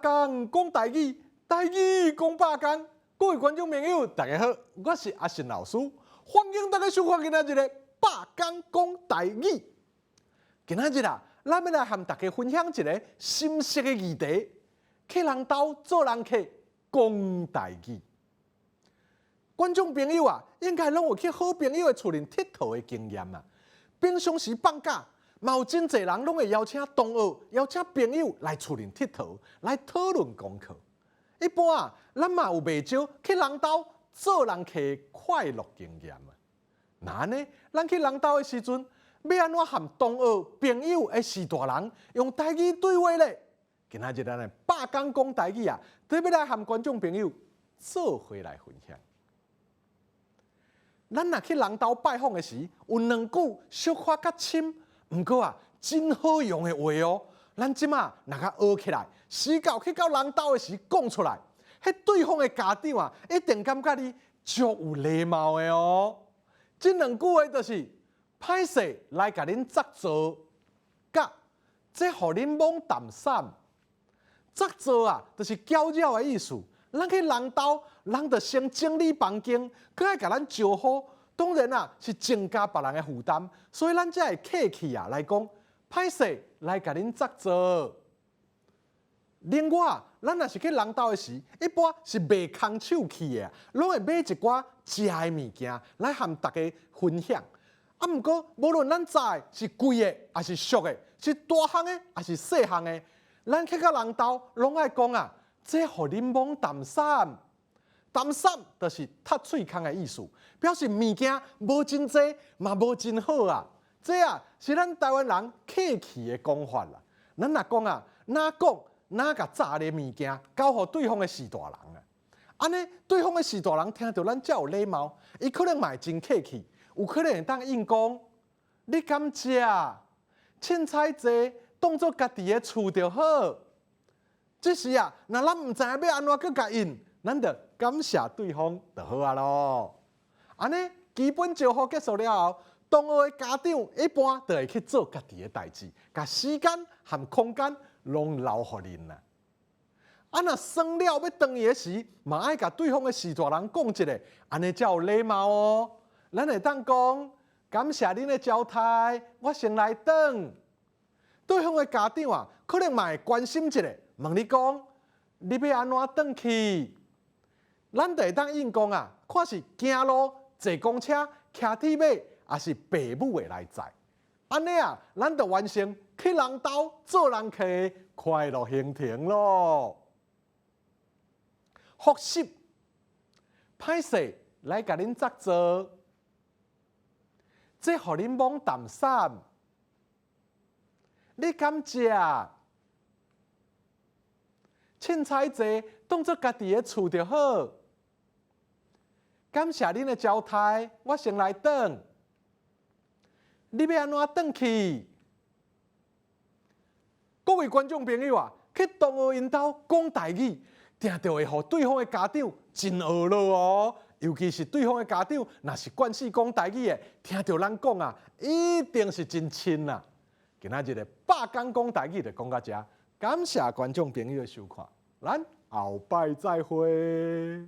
工讲台语，台语讲百工。各位观众朋友，大家好，我是阿信老师，欢迎大家收看今仔日的百工讲台语。今仔日啊，咱要来和大家分享一个新式的议题：去人兜做人客讲台语。观众朋友啊，应该拢有去好朋友的厝里佚佗的经验啊。平常时放假，嘛有真侪人拢会邀请同学、邀请朋友来厝里佚佗，来讨论功课。一般啊，咱嘛有袂少去人兜做人客的快乐经验啊。那安尼，咱去人兜的时阵，要安怎和同学、朋友的士大人用台语对话咧？今仔日咱的百工讲台语啊，特别来和观众朋友做伙来分享。咱若去人兜拜访的时，有两句小可较深，毋过啊，真好用的话哦。咱即马若甲学起来，时到去到人兜的时讲出来，迄对方的家长啊，一定感觉你足有礼貌的哦。这两句话就是歹势来甲恁作做，甲这互恁懵淡散。作做啊，就是搅扰的意思。咱去人兜，人着先整理房间，搁爱甲咱招呼。当然啊，是增加别人的负担，所以咱才会客气啊来讲，歹势来甲恁作做。另外，咱若是去人兜的时，一般是卖空手去的，拢会买一寡食的物件来和大家分享。啊，毋过无论咱知是贵的还是俗的，是大项的还是细项的，咱去到人兜拢爱讲啊。这互恁懵淡散，淡散就是踢喙空的意思，表示物件无真济，嘛无真好啊。这啊是咱台湾人客气的讲法啦。咱若讲啊，哪甲炸的物件交互对方的士大人啊，安尼对方的士大人听到咱遮有礼貌，伊可能嘛会真客气，有可能会当应讲，你敢食？凊彩坐，当作家己的厝就好。这时啊，若咱毋知影要安怎去甲应，咱着感谢对方就好啊咯。安尼基本招呼结束了后，同学的家长一般就会去做家己的代志，甲时间和空间拢留互恁啦。啊，若算了要转去的时，嘛爱甲对方的士大人讲一下，安尼才有礼貌哦。咱会当讲感谢恁的招待，我先来转。对方的家长啊，可能嘛会关心一下。问你讲，你要安怎转去？咱就会当应讲啊，看是行路、坐公车、骑铁马，还是爸母会来载。安尼啊，咱就完成去人兜做人客的快乐行程咯。复习，歹势来甲恁作做，这互恁懵淡散。你敢食？凊彩坐，当作家己的厝就好。感谢恁的招待，我先来转。你要安怎转去？各位观众朋友啊，去同学因兜讲台语，定着会互对方的家长真懊恼哦。尤其是对方的家长，若是惯势讲台语的，听到咱讲啊，一定是真亲啊。今仔日的百工讲台语就讲到这，感谢观众朋友的收看，咱后摆再会。